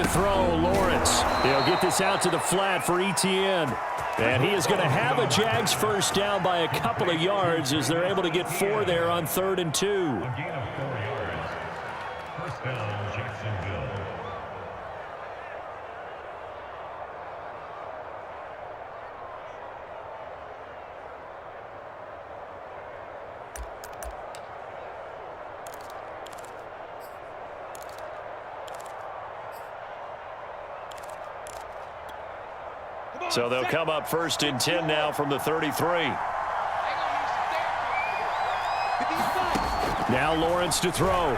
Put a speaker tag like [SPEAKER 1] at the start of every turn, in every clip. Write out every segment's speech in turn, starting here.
[SPEAKER 1] throw, Lawrence. He'll get this out to the flat for Etienne. And he is going to have a Jags first down by a couple of yards as they're able to get 4 there on 3rd and 2.
[SPEAKER 2] A gain of 4 yards. First down, Jacksonville.
[SPEAKER 1] So they'll come up 1st and 10 now from the 33. Now Lawrence to throw.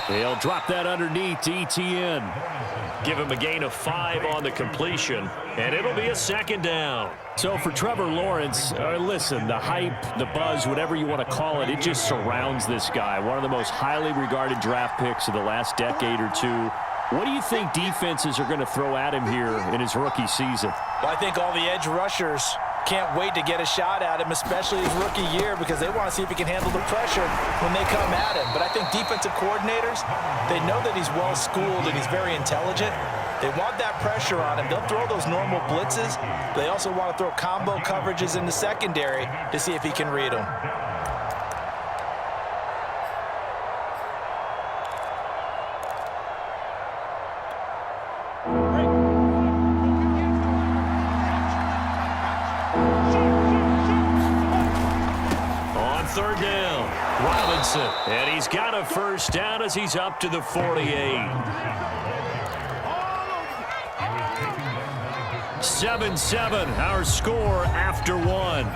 [SPEAKER 1] He'll drop that underneath to Etienne. Give him a gain of 5 on the completion, and it'll be a 2nd down. So for Trevor Lawrence, listen, the hype, the buzz, whatever you want to call it, it just surrounds this guy. One of the most highly regarded draft picks of the last decade or two. What do you think defenses are going to throw at him here in his rookie season?
[SPEAKER 3] Well, I think all the edge rushers can't wait to get a shot at him, especially his rookie year, because they want to see if he can handle the pressure when they come at him. But I think defensive coordinators, they know that he's well-schooled and he's very intelligent. They want that pressure on him. They'll throw those normal blitzes. They also want to throw combo coverages in the secondary to see if he can read them.
[SPEAKER 1] And he's got a first down as he's up to the 48. 7-7, our score after 1.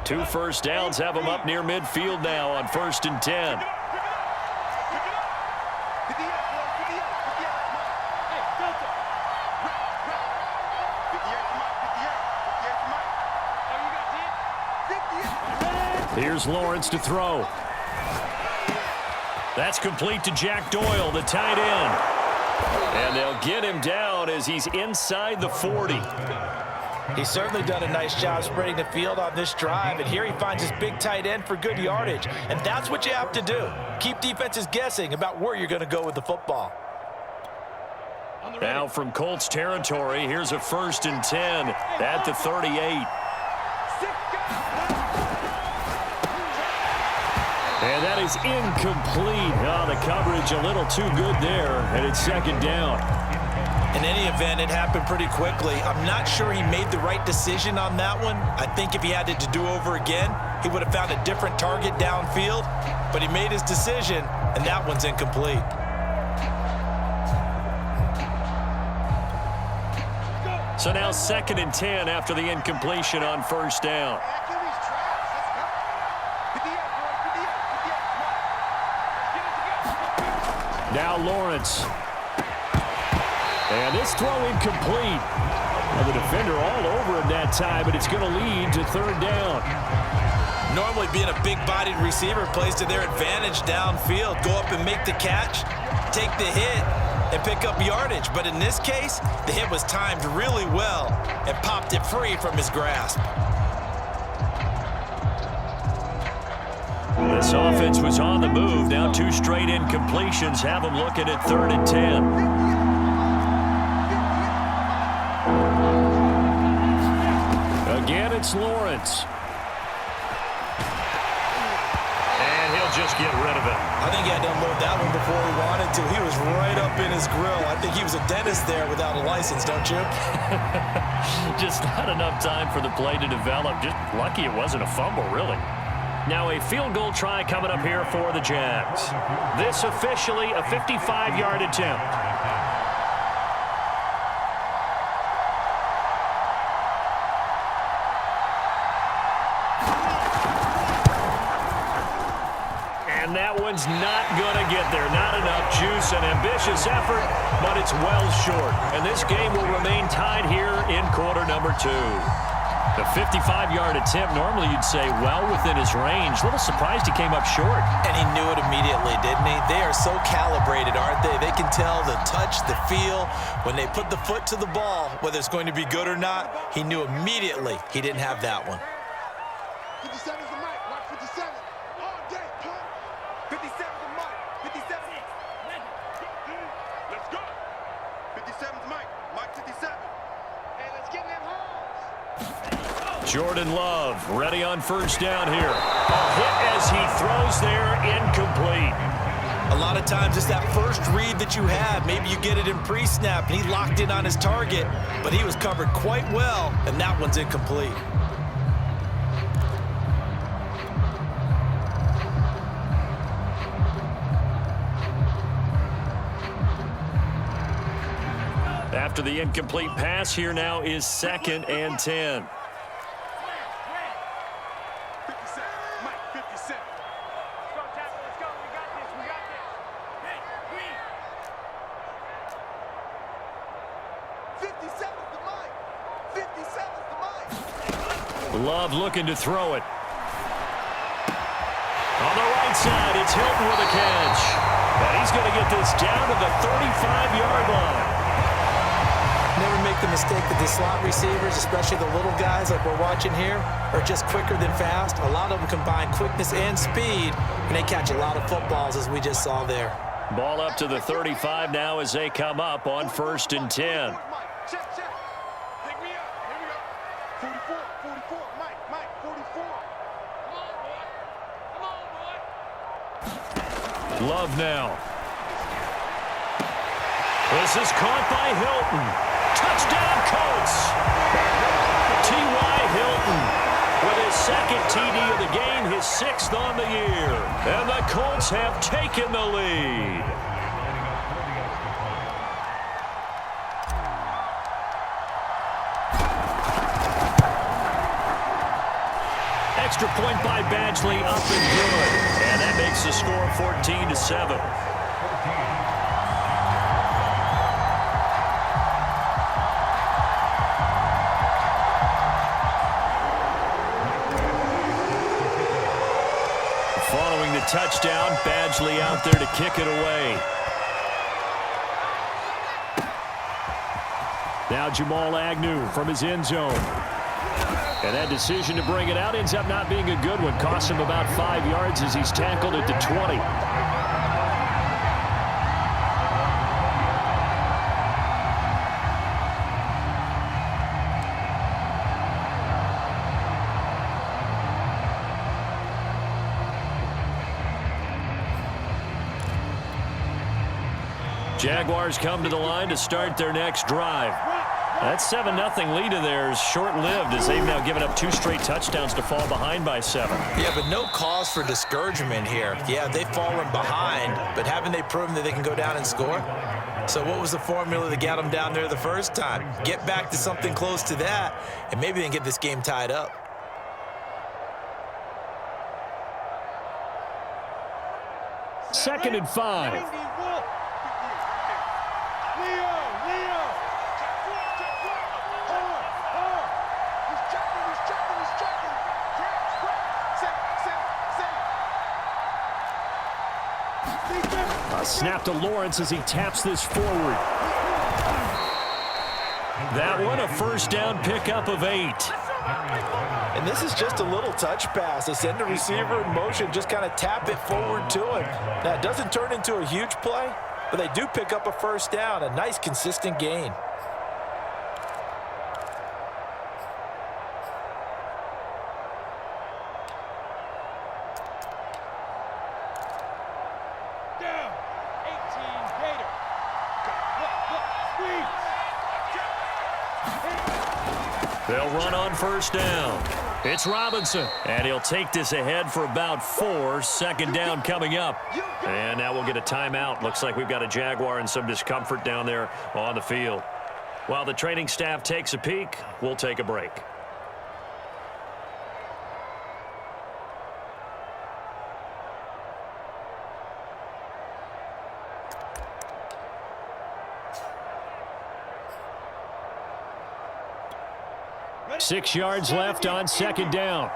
[SPEAKER 1] Two first downs have him up near midfield now on 1st and 10. Here's Lawrence to throw. That's complete to Jack Doyle, the tight end. And they'll get him down as he's inside the 40.
[SPEAKER 3] He's certainly done a nice job spreading the field on this drive, and here he finds his big tight end for good yardage. And that's what you have to do. Keep defenses guessing about where you're going to go with the football.
[SPEAKER 1] Now from Colts territory, here's a 1st and 10 at the 38. And that is incomplete. Oh, the coverage a little too good there, and it's 2nd down.
[SPEAKER 3] In any event, it happened pretty quickly. I'm not sure he made the right decision on that one. I think if he had it to do over again, he would have found a different target downfield. But he made his decision, and that one's incomplete.
[SPEAKER 1] So now 2nd and 10 after the incompletion on 1st down. Now Lawrence. And this throw incomplete. Well, the defender all over him that time, but it's going to lead to 3rd down.
[SPEAKER 3] Normally being a big-bodied receiver plays to their advantage downfield. Go up and make the catch, take the hit, and pick up yardage. But in this case, the hit was timed really well and popped it free from his grasp.
[SPEAKER 1] This offense was on the move. Now 2 straight incompletions have them looking at 3rd and 10. Again, it's Lawrence. And he'll just get rid of it.
[SPEAKER 3] I think he had to unload that one before he wanted to. He was right up in his grill. I think he was a dentist there without a license, don't you?
[SPEAKER 1] Just not enough time for the play to develop. Just lucky it wasn't a fumble, really. Now a field goal try coming up here for the Jags. This officially a 55-yard attempt. And that one's not going to get there. Not enough juice, an ambitious effort, but it's well short. And this game will remain tied here in quarter number 2. The 55-yard attempt, normally you'd say well within his range. A little surprised he came up short.
[SPEAKER 3] And he knew it immediately, didn't he? They are so calibrated, aren't they? They can tell the touch, the feel. When they put the foot to the ball, whether it's going to be good or not, he knew immediately he didn't have that one.
[SPEAKER 4] 57 is the mic. Watch 57. All day, pump. 57 is the mic. 57. Let's go. 57 is Mike. Mike 57. Hey, let's get in them holes.
[SPEAKER 1] Jordan Love ready on first down here. A hit as he throws there, incomplete.
[SPEAKER 3] A lot of times it's that first read that you have. Maybe you get it in pre-snap, and he locked in on his target, but he was covered quite well, and that one's incomplete.
[SPEAKER 1] After the incomplete pass, here now is 2nd and 10.
[SPEAKER 4] 57. Mike 57. Let's go, Tackle. Let's go. We got this. We got this. Hey, green. 57 is the mic. 57 is the mic.
[SPEAKER 1] Love looking to throw it. On the right side, it's Hilton with a catch. And he's going to get this down to the 35-yard line.
[SPEAKER 3] Never make the mistake that the slot receivers, especially the little guys like we're watching here, are just quicker than fast. A lot of them combine quickness and speed, and they catch a lot of footballs, as we just saw there.
[SPEAKER 1] Ball up to the 35 now as they come up on 1st and 10.
[SPEAKER 4] Mike, check, check. Pick me up. Here we go. 44, 44. Mike, 44. Come on, boy. Come on, boy.
[SPEAKER 1] Love now. This is caught by Hilton. Touchdown, Colts. T.Y. Hilton with his 2nd TD of the game, his 6th on the year. And the Colts have taken the lead. Extra point by Badgley, up and good. And that makes the score 14-7. Following the touchdown, Badgley out there to kick it away. Now Jamal Agnew from his end zone. And that decision to bring it out ends up not being a good one. Costs him about 5 yards as he's tackled at the 20. Jaguars come to the line to start their next drive. That 7-0 lead of theirs short-lived as they've now given up 2 straight touchdowns to fall behind by 7.
[SPEAKER 3] Yeah, but no cause for discouragement here. Yeah, they've fallen behind, but haven't they proven that they can go down and score? So what was the formula that got them down there the first time? Get back to something close to that, and maybe they can get this game tied up.
[SPEAKER 1] Second and 5. A snap to Lawrence as he taps this forward. That one, a first down pickup of 8.
[SPEAKER 3] And this is just a little touch pass. They send the receiver in motion, just kind of tap it forward to him. Now, it doesn't turn into a huge play, but they do pick up a first down, a nice, consistent gain.
[SPEAKER 1] They'll run on first down. It's Robinson, and he'll take this ahead for about 4. Second down coming up. And now we'll get a timeout. Looks like we've got a Jaguar and some discomfort down there on the field. While the training staff takes a peek, we'll take a break. 6 yards left on second down.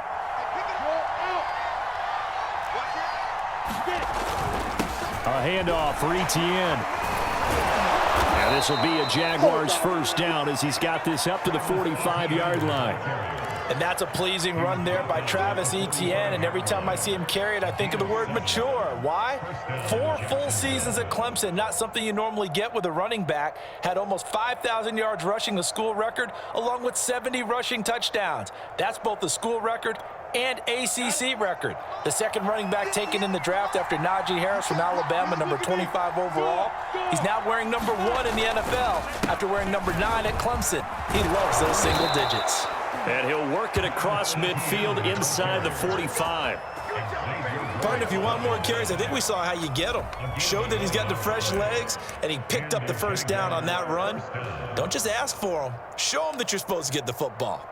[SPEAKER 1] A handoff for Etienne. And this will be a Jaguars first down as he's got this up to the 45-yard line.
[SPEAKER 3] And that's a pleasing run there by Travis Etienne. And every time I see him carry it, I think of the word mature. Why? 4 full seasons at Clemson, not something you normally get with a running back. Had almost 5,000 yards rushing, the school record, along with 70 rushing touchdowns. That's both the school record and ACC record. The second running back taken in the draft after Najee Harris from Alabama, number 25 overall. He's now wearing number 1 in the NFL after wearing number 9 at Clemson. He loves those single digits.
[SPEAKER 1] And he'll work it across midfield inside the 45.
[SPEAKER 3] Partner, if you want more carries, I think we saw how you get them. Showed that he's got the fresh legs, and he picked up the first down on that run. Don't just ask for them. Show them that you're supposed to get the football.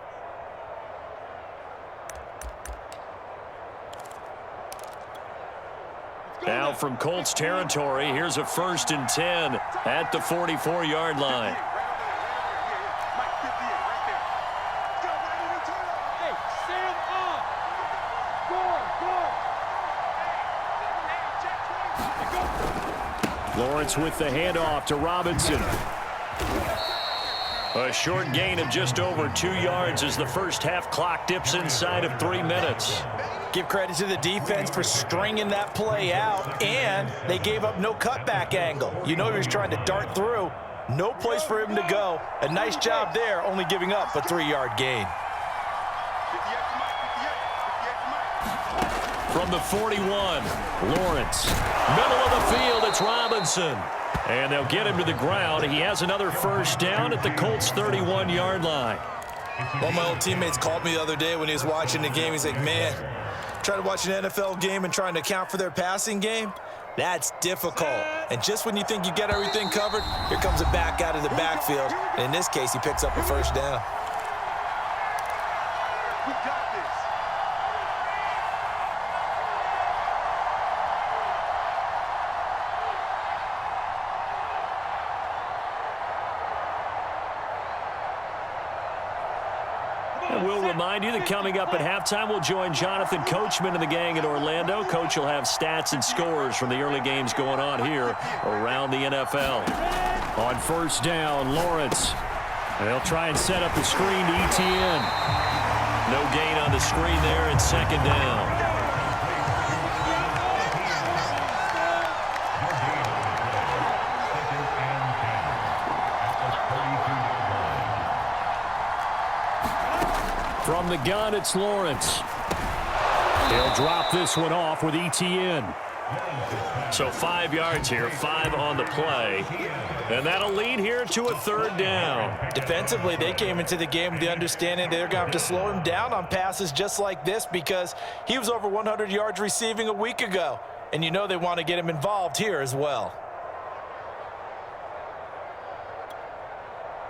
[SPEAKER 1] Now from Colts territory, here's a 1st and 10 at the 44-yard line. Lawrence with the handoff to Robinson. A short gain of just over 2 yards as the first half clock dips inside of 3 minutes.
[SPEAKER 3] Give credit to the defense for stringing that play out, and they gave up no cutback angle. You know he was trying to dart through. No place for him to go. A nice job there, only giving up a 3-yard gain.
[SPEAKER 1] From the 41, Lawrence. Middle of the field, it's Robinson. And they'll get him to the ground. He has another first down at the Colts' 31-yard line.
[SPEAKER 3] One of my old teammates called me the other day when he was watching the game. He's like, man, trying to watch an NFL game and trying to account for their passing game, that's difficult. And just when you think you get everything covered, here comes a back out of the backfield. And in this case, he picks up a first down.
[SPEAKER 4] We got this.
[SPEAKER 1] And we'll remind you that coming up at halftime, we'll join Jonathan Coachman and the gang in Orlando. Coach will have stats and scores from the early games going on here around the NFL. On first down, Lawrence. They'll try and set up the screen to Etienne. No gain on the screen there, and second down. From the gun, it's Lawrence. He'll drop this one off with Etienne. So 5 yards here, 5 on the play. And that'll lead here to a third down.
[SPEAKER 3] Defensively, they came into the game with the understanding they're going to have to slow him down on passes just like this because he was over 100 yards receiving a week ago. And you know they want to get him involved here as well.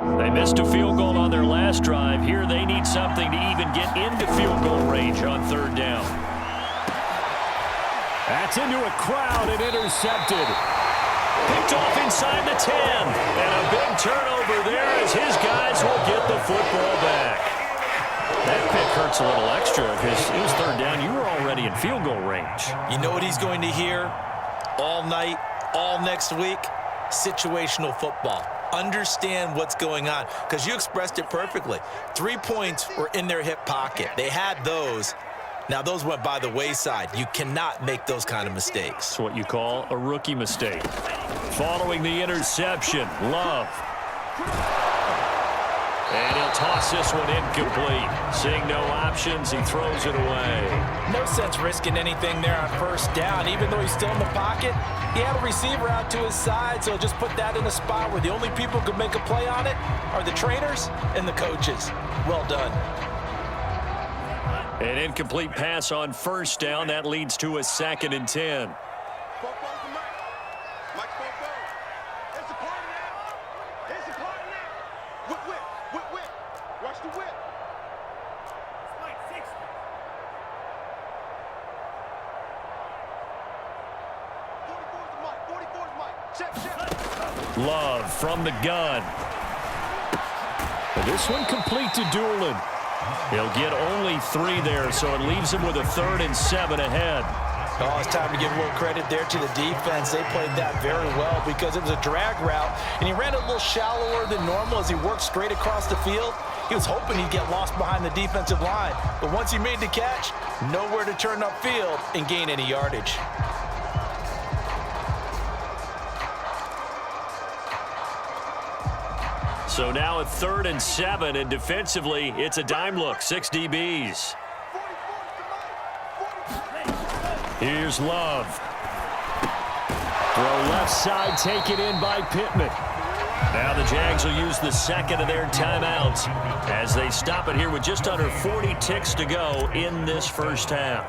[SPEAKER 1] They missed a field goal on their last drive. Here they need something to even get into field goal range on third down. That's into a crowd and intercepted. Picked off inside the 10. And a big turnover there as his guys will get the football back. That pick hurts a little extra because it was third down. You were already in field goal range.
[SPEAKER 3] You know what he's going to hear all night, all next week? Situational football. Understand what's going on because you expressed it perfectly. 3 points were in their hip pocket. They had those. Now, those went by the wayside. You cannot make those kind of mistakes.
[SPEAKER 1] It's what you call a rookie mistake. Following the interception, Love. And he'll toss this one incomplete. Seeing no options, he throws it away.
[SPEAKER 3] No sense risking anything there on first down. Even though he's still in the pocket, he had a receiver out to his side, so just put that in a spot where the only people who could make a play on it are the trainers and the coaches. Well done.
[SPEAKER 1] An incomplete pass on first down. That leads to a 2nd and 10.
[SPEAKER 4] Watch the whip.
[SPEAKER 1] Love from the gun. And this one complete to Doolin. He'll get only 3 there, so it leaves him with a 3rd and 7 ahead.
[SPEAKER 3] Oh, it's time to give a little credit there to the defense. They played that very well because it was a drag route, and he ran a little shallower than normal as he worked straight across the field. He was hoping he'd get lost behind the defensive line, but once he made the catch, nowhere to turn upfield and gain any yardage.
[SPEAKER 1] So now a 3rd and 7, and defensively, it's a dime look, 6 DBs. Here's Love. Throw left side, taken in by Pittman. Now the Jags will use the second of their timeouts as they stop it here with just under 40 ticks to go in this first half.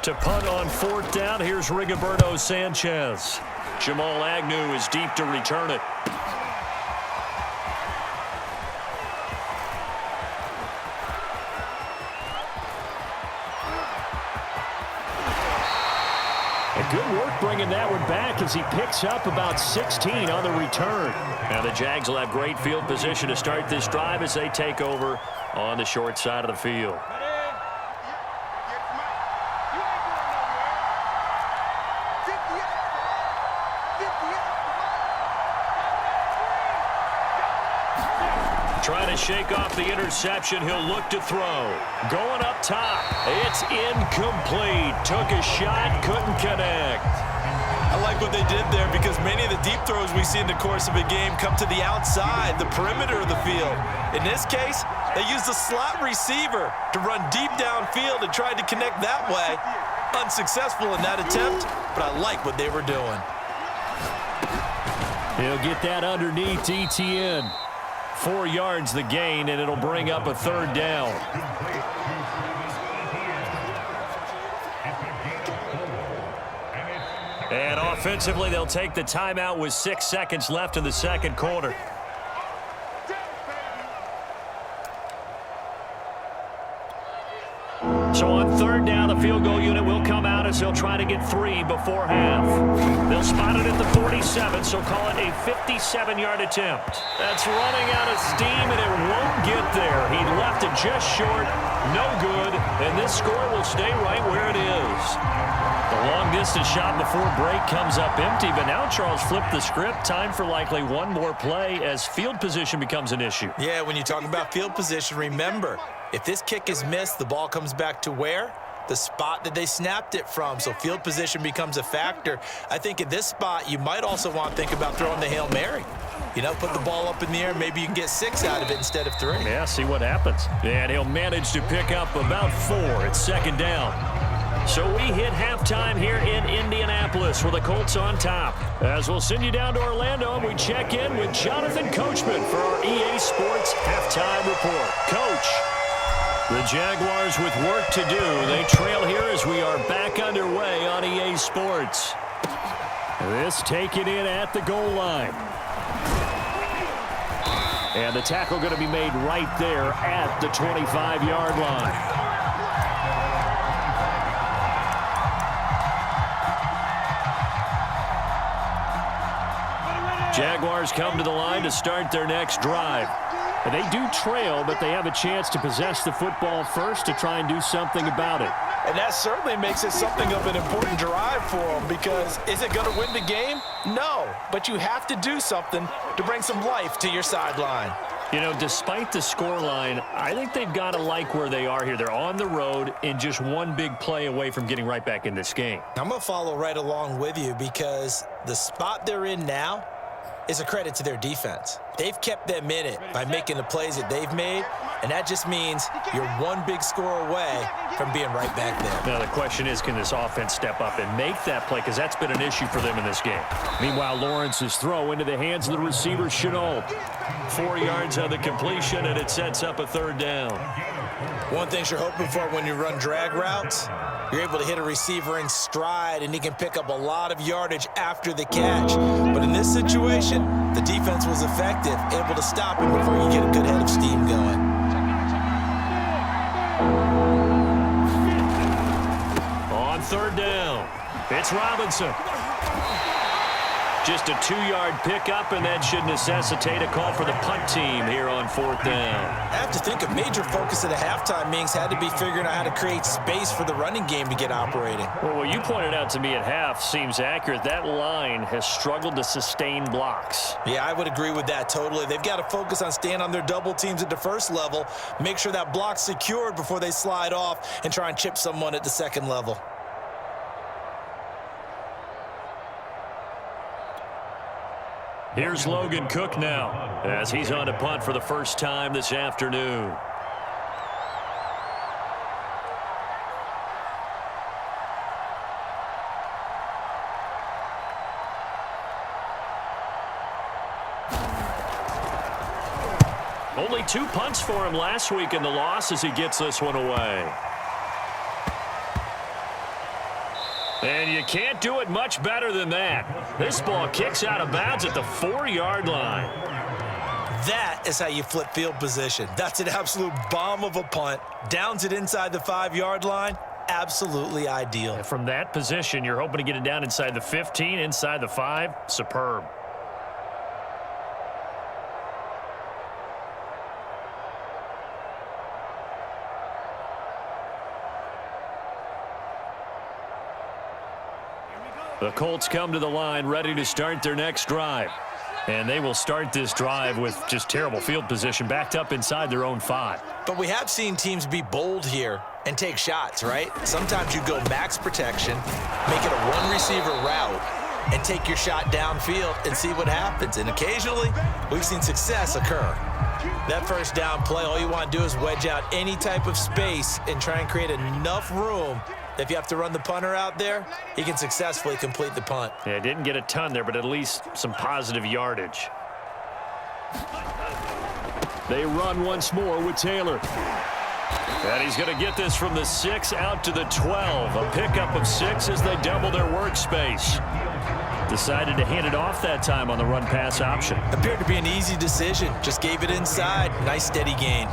[SPEAKER 1] To punt on 4th down, here's Rigoberto Sanchez. Jamal Agnew is deep to return it. Good work bringing that one back as he picks up about 16 on the return. Now the Jags will have great field position to start this drive as they take over on the short side of the field. Trying to shake off the interception. He'll look to throw. Going up top. It's incomplete. Took a shot, couldn't connect.
[SPEAKER 3] I like what they did there because many of the deep throws we see in the course of a game come to the outside, the perimeter of the field. In this case, they used the slot receiver to run deep downfield and tried to connect that way. Unsuccessful in that attempt, but I like what they were doing.
[SPEAKER 1] He'll get that underneath ETN. 4 yards the gain, and it'll bring up a 3rd down. And offensively, they'll take the timeout with 6 seconds left in the second quarter. So on 3rd down, the field goal unit will come out as they'll try to get 3 before half. They'll spot it at the 47, so call it a 57-yard attempt. That's running out of steam, and it won't get there. He left it just short, no good, and this score will stay right where it is. The long-distance shot before break comes up empty, but now Charles flipped the script. Time for likely one more play as field position becomes an issue.
[SPEAKER 3] Yeah, when you talk about field position, remember, if this kick is missed, the ball comes back to where? The spot that they snapped it from, so field position becomes a factor. I think at this spot, you might also want to think about throwing the Hail Mary. You know, put the ball up in the air, maybe you can get 6 out of it instead of 3.
[SPEAKER 1] Yeah, see what happens. And he'll manage to pick up about 4 at 2nd down. So we hit halftime here in Indianapolis with the Colts on top. As we'll send you down to Orlando, and we check in with Jonathan Coachman for our EA Sports Halftime Report. Coach. The Jaguars with work to do. They trail here as we are back underway on EA Sports. This taken in at the goal line. And the tackle going to be made right there at the 25-yard line. Jaguars come to the line to start their next drive. And they do trail, but they have a chance to possess the football first to try and do something about it.
[SPEAKER 3] And that certainly makes it something of an important drive for them because is it going to win the game? No, but you have to do something to bring some life to your sideline.
[SPEAKER 1] You know, despite the scoreline, I think they've got to like where they are here. They're on the road and just one big play away from getting right back in this game.
[SPEAKER 3] I'm going to follow right along with you because the spot they're in now is a credit to their defense. They've kept them in it by making the plays that they've made, and that just means you're one big score away from being right back there.
[SPEAKER 1] Now the question is, can this offense step up and make that play? Because that's been an issue for them in this game. Meanwhile, Lawrence's throw into the hands of the receiver, Chenault. 4 yards on the completion, and it sets up a 3rd down.
[SPEAKER 3] One thing you're hoping for when you run drag routes, you're able to hit a receiver in stride, and he can pick up a lot of yardage after the catch. But in this situation, the defense was effective, able to stop him before you get a good head of steam going. On 3rd down, it's Robinson.
[SPEAKER 1] Just a 2-yard pickup, and that should necessitate a call for the punt team here on 4th down.
[SPEAKER 3] I have to think a major focus at a halftime means had to be figuring out how to create space for the running game to get operating.
[SPEAKER 1] Well, what you pointed out to me at half seems accurate. That line has struggled to sustain blocks.
[SPEAKER 3] Yeah, I would agree with that totally. They've got to focus on staying on their double teams at the first level, make sure that block's secured before they slide off and try and chip someone at the second level.
[SPEAKER 1] Here's Logan Cook now as he's on to punt for the first time this afternoon. Only 2 punts for him last week in the loss as he gets this one away. And you can't do it much better than that. This ball kicks out of bounds at the 4-yard line.
[SPEAKER 3] That is how you flip field position. That's an absolute bomb of a punt. Downs it inside the 5-yard line. Absolutely ideal.
[SPEAKER 1] And from that position, you're hoping to get it down inside the 15, inside the 5. Superb. The Colts come to the line ready to start their next drive. And they will start this drive with just terrible field position backed up inside their own 5.
[SPEAKER 3] But we have seen teams be bold here and take shots, right? Sometimes you go max protection, make it a one-receiver route, and take your shot downfield and see what happens. And occasionally, we've seen success occur. That first down play, all you want to do is wedge out any type of space and try and create enough room. If you have to run the punter out there, he can successfully complete the punt.
[SPEAKER 1] Yeah, didn't get a ton there, but at least some positive yardage. They run once more with Taylor. And he's going to get this from the 6 out to the 12. A pickup of 6 as they double their workspace. Decided to hand it off that time on the run-pass option.
[SPEAKER 3] Appeared to be an easy decision. Just gave it inside. Nice steady gain.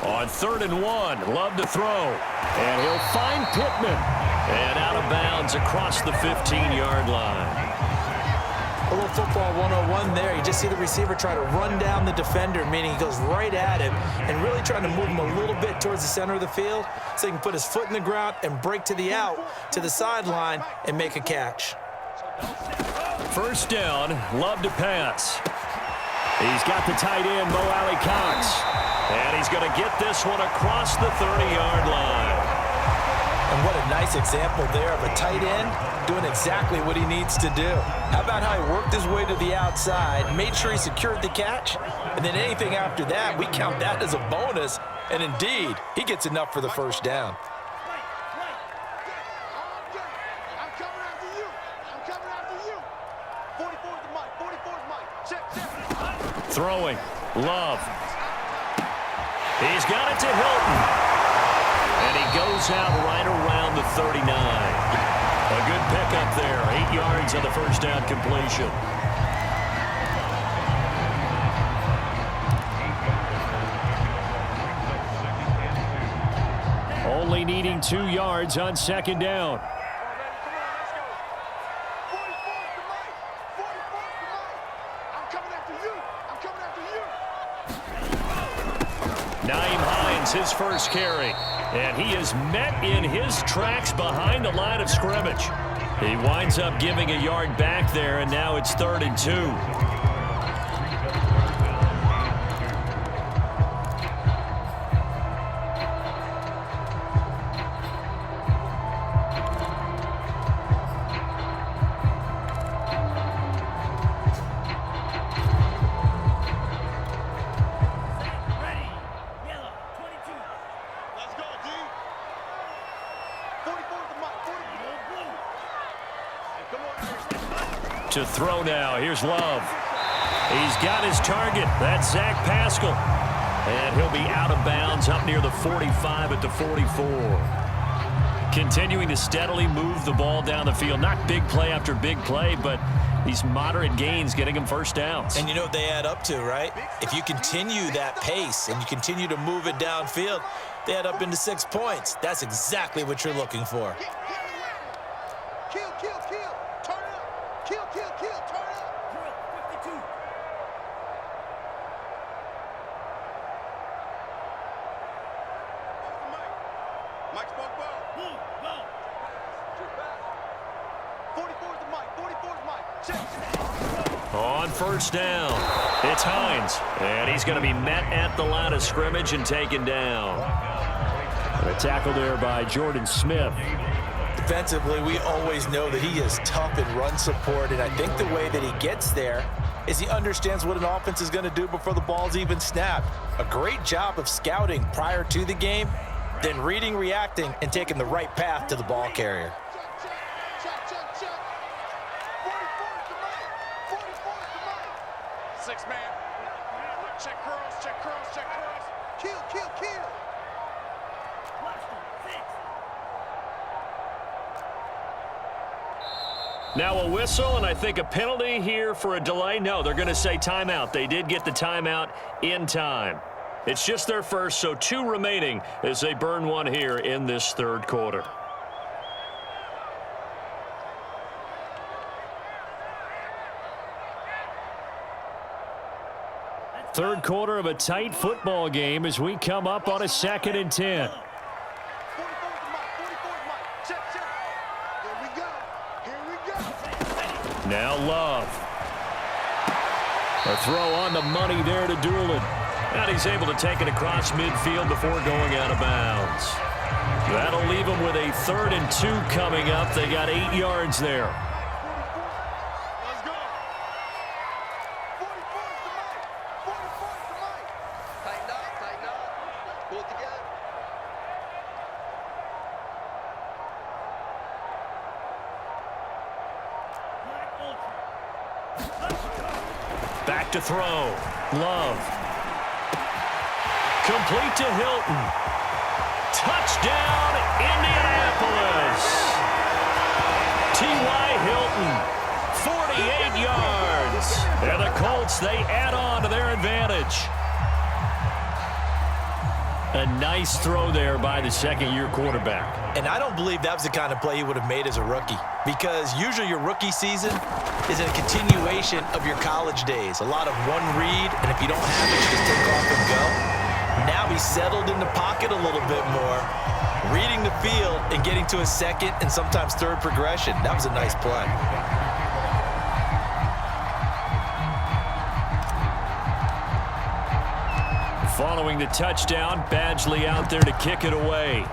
[SPEAKER 1] On 3rd and 1, Love to throw. And he'll find Pittman. And out of bounds across the 15-yard line.
[SPEAKER 3] A little football 101 there. You just see the receiver try to run down the defender, meaning he goes right at him and really trying to move him a little bit towards the center of the field so he can put his foot in the ground and break to the out, to the sideline, and make a catch.
[SPEAKER 1] First down, Love to pass. He's got the tight end, Mo Alley Cox. And he's going to get this one across the 30-yard line.
[SPEAKER 3] And what a nice example there of a tight end doing exactly what he needs to do. How about how he worked his way to the outside, made sure he secured the catch, and then anything after that, we count that as a bonus. And indeed, he gets enough for the first down.
[SPEAKER 4] I'm coming after you. I'm coming after you. 44 is the mic. 44 is mic. Check.
[SPEAKER 1] Throwing. Love. He's got it to Hilton. And he goes out right around the 39. A good pickup there. 8 yards on the first down completion. Only needing 2 yards on 2nd down. Naeem Hines, his first carry. And he is met in his tracks behind the line of scrimmage. He winds up giving a yard back there, and now it's 3rd and 2. To throw now. Here's Love. He's got his target. That's Zach Pascal. And he'll be out of bounds up near the 45 at the 44. Continuing to steadily move the ball down the field. Not big play after big play, but these moderate gains getting them first downs.
[SPEAKER 3] And you know what they add up to, right? If you continue that pace and you continue to move it downfield, they add up into 6 points. That's exactly what you're looking for.
[SPEAKER 4] Kill, kill, kill. Turn it up. Kill, kill, kill. Turn it up. 52. Mike spoke ball. Boom, ball. 44's the Mike. 44's Mike. Check.
[SPEAKER 1] On first down, it's Hines. And he's going to be met at the line of scrimmage and taken down. A tackle there by Jordan Smith.
[SPEAKER 3] Defensively, we always know that he is tough in run support, and I think the way that he gets there is he understands what an offense is going to do before the ball's even snapped. A great job of scouting prior to the game, then reading, reacting, and taking the right path to the ball carrier.
[SPEAKER 4] Check, check, check. 44's the Mike. 44's the Mike. 6 man. Check curls, check curls, check curls. Kill, kill, kill.
[SPEAKER 1] Now a whistle, and I think a penalty here for a delay. No, they're going to say timeout. They did get the timeout in time. It's just their first, so 2 remaining as they burn one here in this third quarter. Third quarter of a tight football game as we come up on a 2nd and 10.
[SPEAKER 4] 44's the Mike. 44's Mike. Check, check. Here we go. Here we go.
[SPEAKER 1] Now Love. A throw on the money there to Doolin. And he's able to take it across midfield before going out of bounds. That'll leave him with a 3rd and 2 coming up. They got 8 yards there.
[SPEAKER 4] Let's go. 44's the Mike. 44's the Mike. Tighten up, tighten up. Pull it together.
[SPEAKER 1] Back to throw. Love. Complete to Hilton. Touchdown, Indianapolis. T.Y. Hilton, 48 yards. And the Colts, they add on to their advantage. A nice throw there by the second-year quarterback.
[SPEAKER 3] And I don't believe that was the kind of play he would have made as a rookie, because usually your rookie season is a continuation of your college days. A lot of one read, and if you don't have it, you just take off and go. Now he's settled in the pocket a little bit more, reading the field and getting to a 2nd and sometimes 3rd progression. That was a nice play.
[SPEAKER 1] Following the touchdown, Badgley out there to kick it away.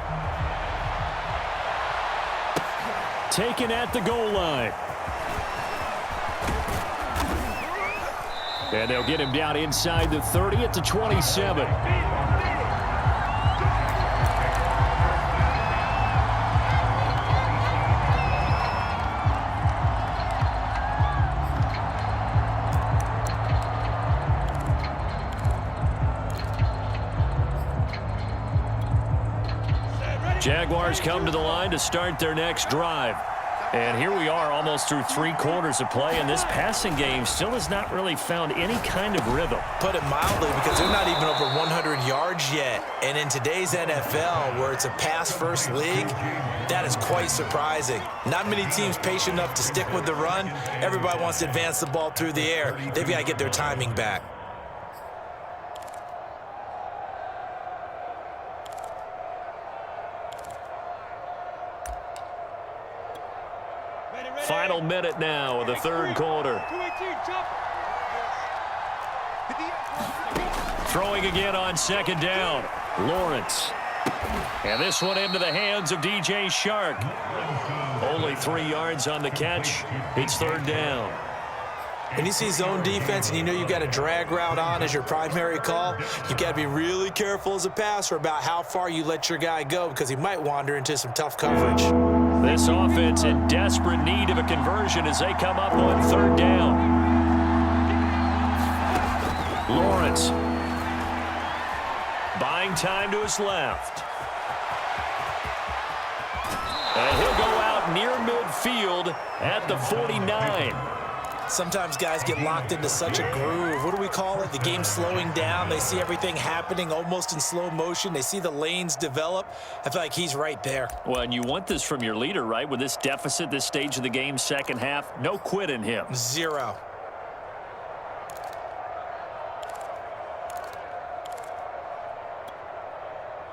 [SPEAKER 1] Taken at the goal line. And they'll get him down inside the 30 at the 27. Jaguars come to the line to start their next drive. And here we are almost through 3 quarters of play, and this passing game still has not really found any kind of rhythm.
[SPEAKER 3] Put it mildly, because they're not even over 100 yards yet. And in today's NFL, where it's a pass-first league, that is quite surprising. Not many teams patient enough to stick with the run. Everybody wants to advance the ball through the air. They've got to get their timing back.
[SPEAKER 1] Final minute now of the third quarter. Throwing again on 2nd down. Lawrence. And this one into the hands of DJ Shark. Only 3 yards on the catch. It's 3rd down.
[SPEAKER 3] When you see zone defense and you know you've got a drag route on as your primary call, you've got to be really careful as a passer about how far you let your guy go, because he might wander into some tough coverage.
[SPEAKER 1] This offense in desperate need of a conversion as they come up on 3rd down. Lawrence. Buying time to his left. near midfield at the 49.
[SPEAKER 3] Sometimes guys get locked into such a groove. What do we call it? The game slowing down. They see everything happening almost in slow motion. They see the lanes develop. I feel like he's right there.
[SPEAKER 1] Well, and you want this from your leader, right? With this deficit, this stage of the game, second half, no quit in him.
[SPEAKER 3] Zero.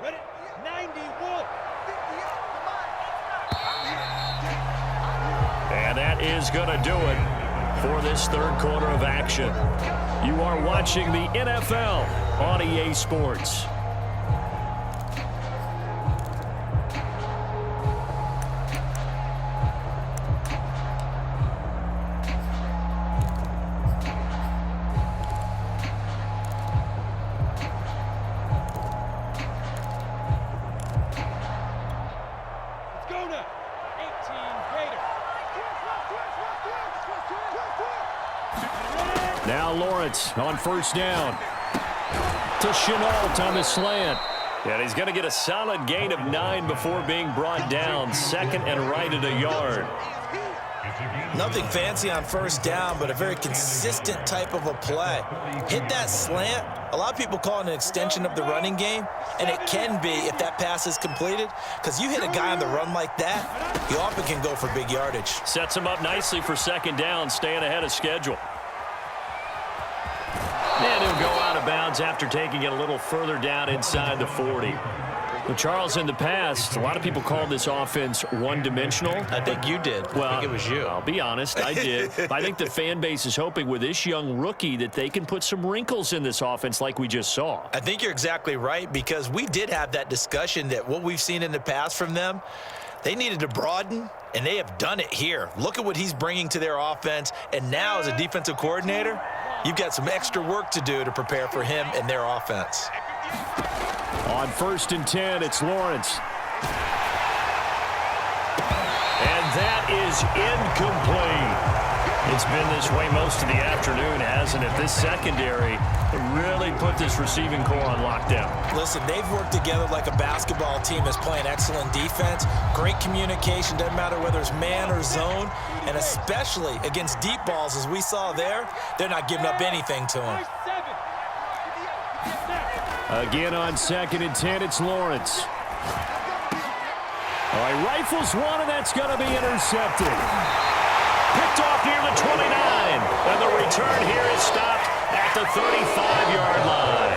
[SPEAKER 5] Ready? 90, Wolf.
[SPEAKER 1] And that is going to do it for this third quarter of action. You are watching the NFL on EA Sports.
[SPEAKER 5] Let's go now. 18 Gator.
[SPEAKER 1] Now Lawrence on first down. To Chenault on the slant. And he's going to get a solid gain of 9 before being brought down. Second and right at a yard.
[SPEAKER 3] Nothing fancy on first down, but a very consistent type of a play. Hit that slant. A lot of people call it an extension of the running game, and it can be if that pass is completed, because you hit a guy on the run like that, you often can go for big yardage.
[SPEAKER 1] Sets him up nicely for second down, staying ahead of schedule. And he'll go out of bounds after taking it a little further down inside the 40. Well, Charles, in the past, a lot of people called this offense one-dimensional.
[SPEAKER 3] I think you did.
[SPEAKER 1] Well,
[SPEAKER 3] I think it was you.
[SPEAKER 1] I'll be honest, I did. I think the fan base is hoping with this young rookie that they can put some wrinkles in this offense like we just saw.
[SPEAKER 3] I think you're exactly right, because we did have that discussion that what we've seen in the past from them, they needed to broaden, and they have done it here. Look at what he's bringing to their offense, and now as a defensive coordinator, you've got some extra work to do to prepare for him and their offense.
[SPEAKER 1] On first and 10, it's Lawrence. And that is incomplete. It's been this way most of the afternoon, hasn't it? This secondary really put this receiving core on lockdown.
[SPEAKER 3] Listen, they've worked together like a basketball team that's playing excellent defense. Great communication, doesn't matter whether it's man or zone, and especially against deep balls, as we saw there, they're not giving up anything to them.
[SPEAKER 1] Again on second and 10, it's Lawrence. All right, rifles one, and that's going to be intercepted. Picked off near the 29, and the return here is stopped at the 35-yard line.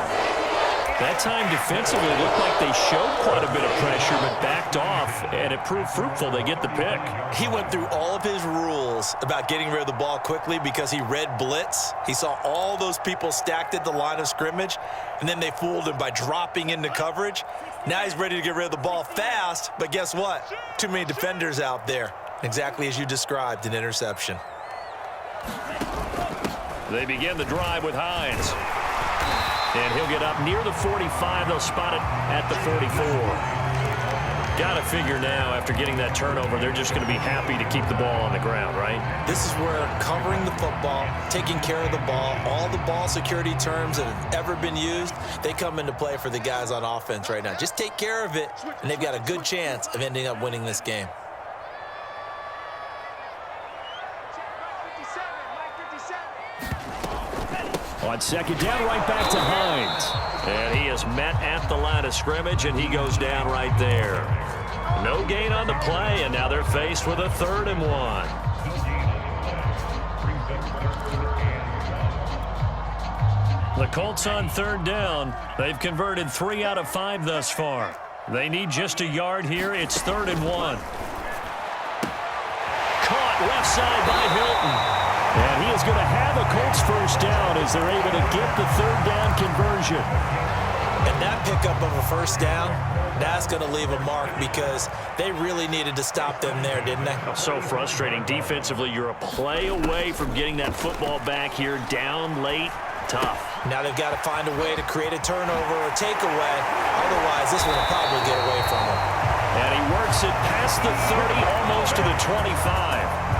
[SPEAKER 1] That time defensively looked like they showed quite a bit of pressure, but backed off, and it proved fruitful. They get the pick.
[SPEAKER 3] He went through all of his rules about getting rid of the ball quickly because he read blitz. He saw all those people stacked at the line of scrimmage, and then they fooled him by dropping into coverage. Now he's ready to get rid of the ball fast, but guess what? Too many defenders out there. Exactly as you described, an interception.
[SPEAKER 1] They begin the drive with Hines. And he'll get up near the 45. They'll spot it at the 44. Got to figure now, after getting that turnover, they're just going to be happy to keep the ball on the ground, right?
[SPEAKER 3] This is where covering the football, taking care of the ball, all the ball security terms that have ever been used, they come into play for the guys on offense right now. Just take care of it, and they've got a good chance of ending up winning this game.
[SPEAKER 1] On second down, right back to Hines. And he is met at the line of scrimmage, and he goes down right there. No gain on the play, and now they're faced with a 3rd and 1. The Colts on 3rd down. They've converted 3 out of 5 thus far. They need just a yard here. It's 3rd and 1. Caught left side by Hilton. And he is going to have a Colts first down as they're able to get the 3rd down conversion.
[SPEAKER 3] And that pickup of a first down, that's going to leave a mark because they really needed to stop them there, didn't they?
[SPEAKER 1] So frustrating. Defensively, you're a play away from getting that football back here. Down late, tough.
[SPEAKER 3] Now they've got to find a way to create a turnover or takeaway. Otherwise, this one will probably get away from them.
[SPEAKER 1] And he works it past the 30, almost to the 25.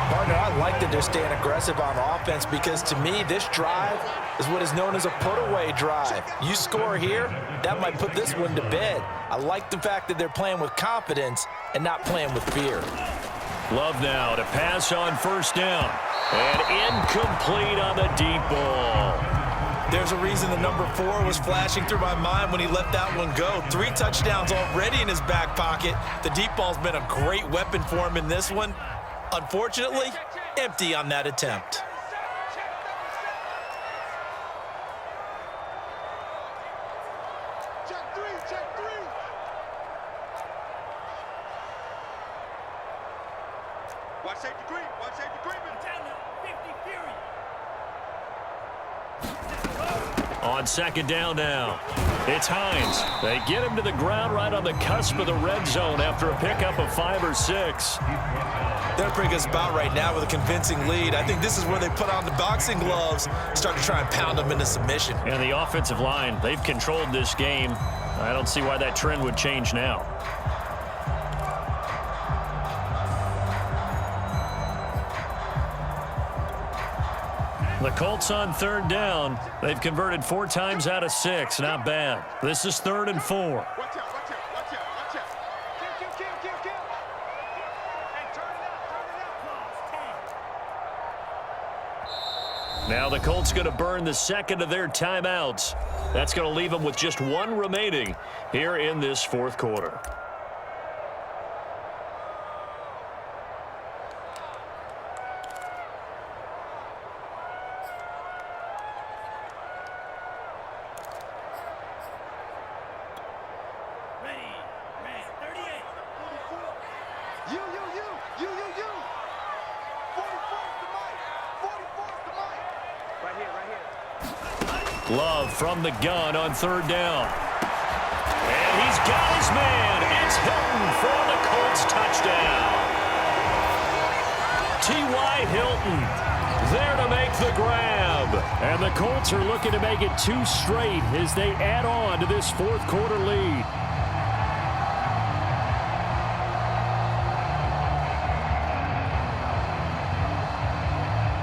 [SPEAKER 3] Partner, I like that they're staying aggressive on offense because, to me, this drive is what is known as a put-away drive. You score here, that might put this one to bed. I like the fact that they're playing with confidence and not playing with fear.
[SPEAKER 1] Love now to pass on first down. And incomplete on the deep ball.
[SPEAKER 3] There's a reason the number 4 was flashing through my mind when he let that one go. 3 touchdowns already in his back pocket. The deep ball's been a great weapon for him in this one. Unfortunately, empty on that attempt.
[SPEAKER 4] Check three, check three. Watch safety green, watch safety green.
[SPEAKER 1] On second down now, it's Hines. They get him to the ground right on the cusp of the red zone after a pickup of 5 or 6.
[SPEAKER 3] They're a pretty good spot right now with a convincing lead. I think this is where they put on the boxing gloves, start to try and pound them into submission.
[SPEAKER 1] And the offensive line, they've controlled this game. I don't see why that trend would change now. The Colts on third down. They've converted 4 times out of 6. Not bad. This is 3rd and 4.
[SPEAKER 4] Watch out, watch out, watch out, watch out. Kill. Hey, turn it out.
[SPEAKER 1] Now the Colts going to burn the second of their timeouts. That's going to leave them with just 1 remaining here in this 4th quarter.
[SPEAKER 4] You. 44's the mic. 44's the mic. Right here.
[SPEAKER 1] Love from the gun on third down. And he's got his man. It's Hilton for the Colts touchdown. T.Y. Hilton there to make the grab. And the Colts are looking to make it 2 straight as they add on to this 4th quarter lead.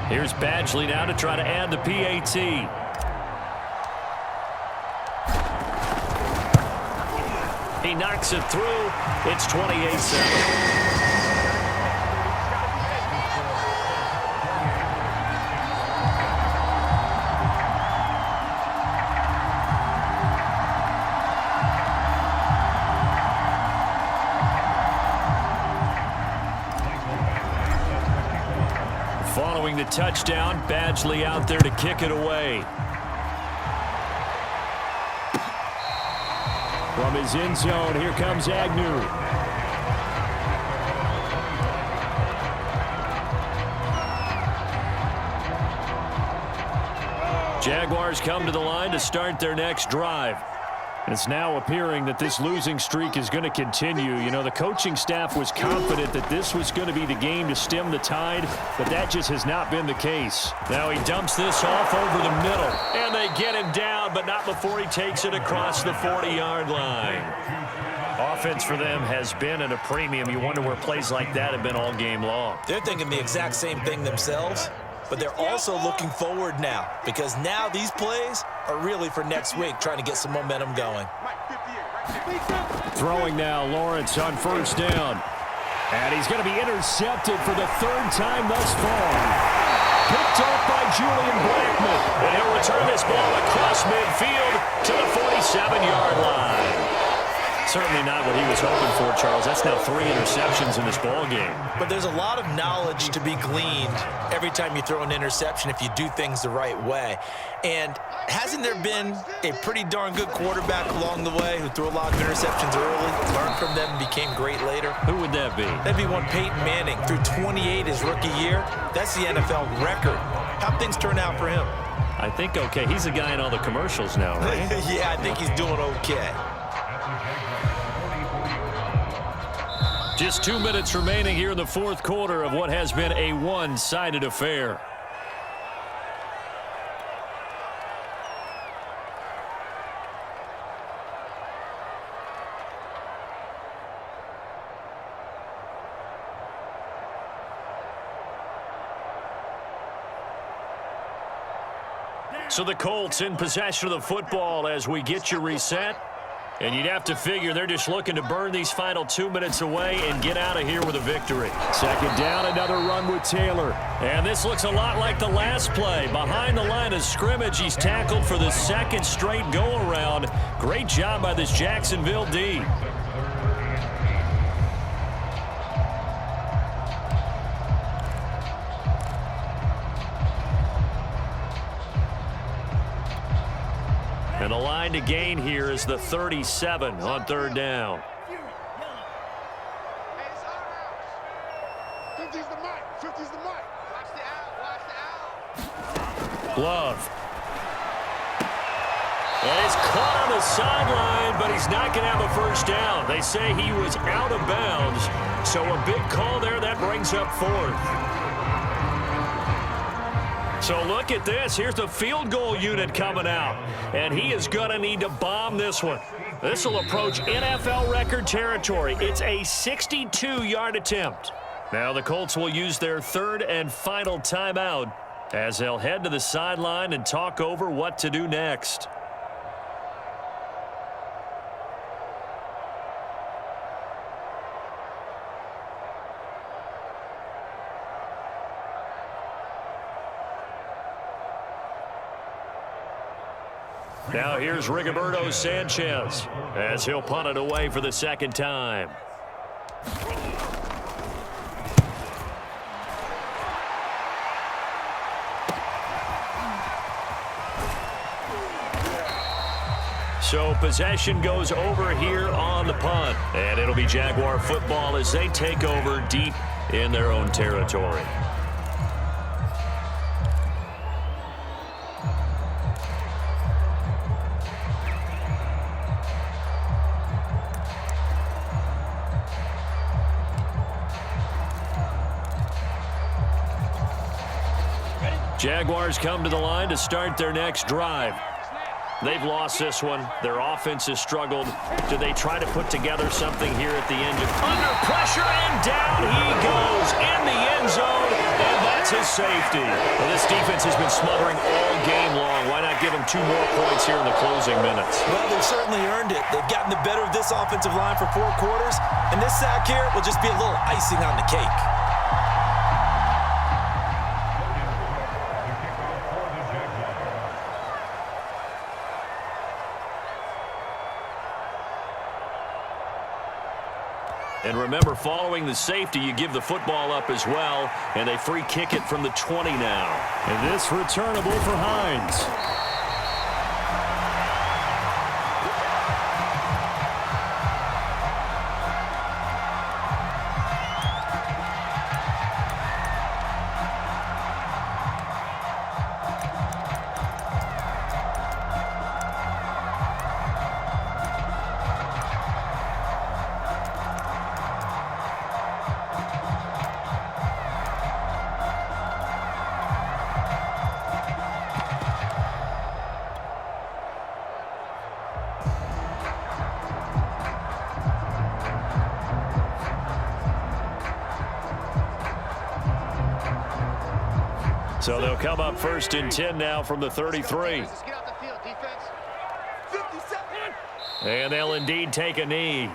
[SPEAKER 1] Here's Badgley now to try to add the PAT. He knocks it through. It's 28-7. Following the touchdown, Badgley out there to kick it away. From his end zone, here comes Agnew. Jaguars come to the line to start their next drive. It's now appearing that this losing streak is going to continue. You know, the coaching staff was confident that this was going to be the game to stem the tide, but that just has not been the case. Now he dumps this off over the middle, and they get him down, but not before he takes it across the 40-yard line. Offense for them has been at a premium. You wonder where plays like that have been all game long.
[SPEAKER 3] They're thinking the exact same thing themselves, but they're also looking forward now because now these plays are really for next week, trying to get some momentum going.
[SPEAKER 1] Throwing now, Lawrence on first down. And he's going to be intercepted for the 3rd time thus far. Picked off by Julian Blackmon. And he'll return this ball across midfield to the 47-yard line. Certainly not what he was hoping for, Charles. That's now 3 interceptions in this ball game.
[SPEAKER 3] But there's a lot of knowledge to be gleaned every time you throw an interception if you do things the right way. And hasn't there been a pretty darn good quarterback along the way who threw a lot of interceptions early, learned from them, and became great later?
[SPEAKER 1] Who would that be?
[SPEAKER 3] That'd be one Peyton Manning. Threw 28 his rookie year. That's the NFL record. How'd things turn out for him?
[SPEAKER 1] I think okay. He's the guy in all the commercials now, right?
[SPEAKER 3] Yeah, I think he's doing okay.
[SPEAKER 1] Just 2 minutes remaining here in the 4th quarter of what has been a one-sided affair. So the Colts in possession of the football as we get you reset. And you'd have to figure they're just looking to burn these final 2 minutes away and get out of here with a victory.
[SPEAKER 6] Second down, another run with Taylor.
[SPEAKER 1] And this looks a lot like the last play. Behind the line of scrimmage, he's tackled for the second straight go-around. Great job by this Jacksonville D. And the line to gain here is the 37 on third down.
[SPEAKER 4] Hey, it's our house. 50's the mic. 50's the mic. Watch the out. Watch the out.
[SPEAKER 1] Love. And he's caught on the sideline, but he's not going to have a first down. They say he was out of bounds, so a big call there. That brings up fourth. So look at this. Here's the field goal unit coming out, and he is going to need to bomb this one. This will approach NFL record territory. It's a 62-yard attempt. Now the Colts will use their third and final timeout as they'll head to the sideline and talk over what to do next. Now here's Rigoberto Sanchez as he'll punt it away for the second time. So possession goes over here on the punt, and it'll be Jaguar football as they take over deep in their own territory. Jaguars come to the line to start their next drive. They've lost this one. Their offense has struggled. Do they try to put together something here at the end? Under pressure, and down he goes in the end zone, and that's his safety. Well, this defense has been smothering all game long. Why not give them 2 more points here in the closing minutes?
[SPEAKER 3] Well, they've certainly earned it. They've gotten the better of this offensive line for 4 quarters, and this sack here will just be a little icing on the cake.
[SPEAKER 1] And remember, following the safety, you give the football up as well, and they free kick it from the 20 now.
[SPEAKER 6] And this returnable for Hines.
[SPEAKER 1] So they'll come up 1st and 10 now from the 33.
[SPEAKER 4] Let's get out the field, defense. 57.
[SPEAKER 1] And they'll indeed take a knee.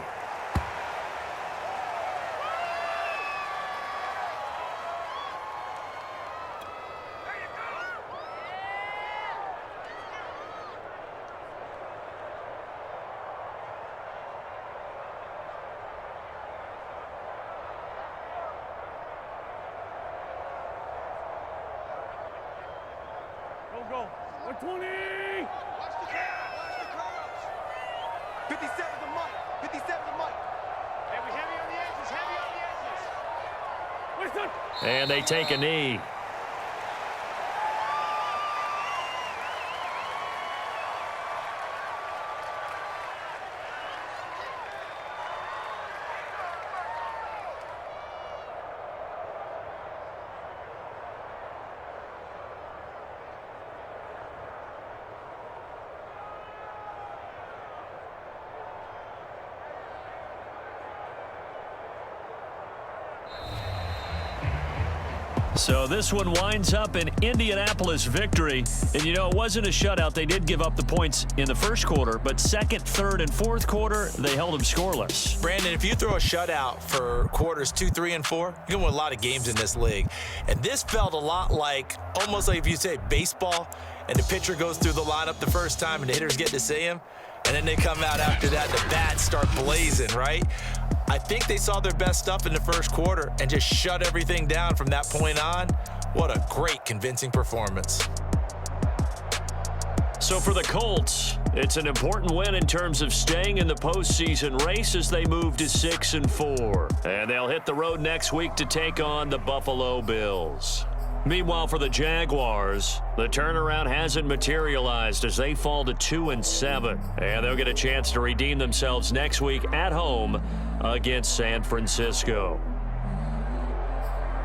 [SPEAKER 5] Go. 120.
[SPEAKER 4] Watch the curls. 57 the mic. 57 the mic. Hey, we heavy on the edges. Heavy on the edges.
[SPEAKER 5] Listen.
[SPEAKER 1] And they take a knee. So this one winds up an Indianapolis victory. And, you know, it wasn't a shutout. They did give up the points in the first quarter, but second, third, and fourth quarter, they held them scoreless.
[SPEAKER 3] Brandon, if you throw a shutout for quarters 2, 3, and 4, you can win a lot of games in this league. And this felt a lot like, almost like if you say baseball, and the pitcher goes through the lineup the first time and the hitters get to see him, and then they come out after that, the bats start blazing, right? I think they saw their best stuff in the first quarter and just shut everything down from that point on. What a great, convincing performance.
[SPEAKER 1] So for the Colts, it's an important win in terms of staying in the postseason race as they move to 6-4. And they'll hit the road next week to take on the Buffalo Bills. Meanwhile, for the Jaguars, the turnaround hasn't materialized as they fall to 2-7. And they'll get a chance to redeem themselves next week at home against San Francisco.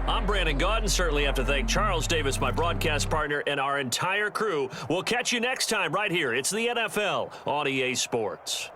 [SPEAKER 1] I'm Brandon Gaudin. Certainly have to thank Charles Davis, my broadcast partner, and our entire crew. We'll catch you next time right here. It's the NFL on EA Sports.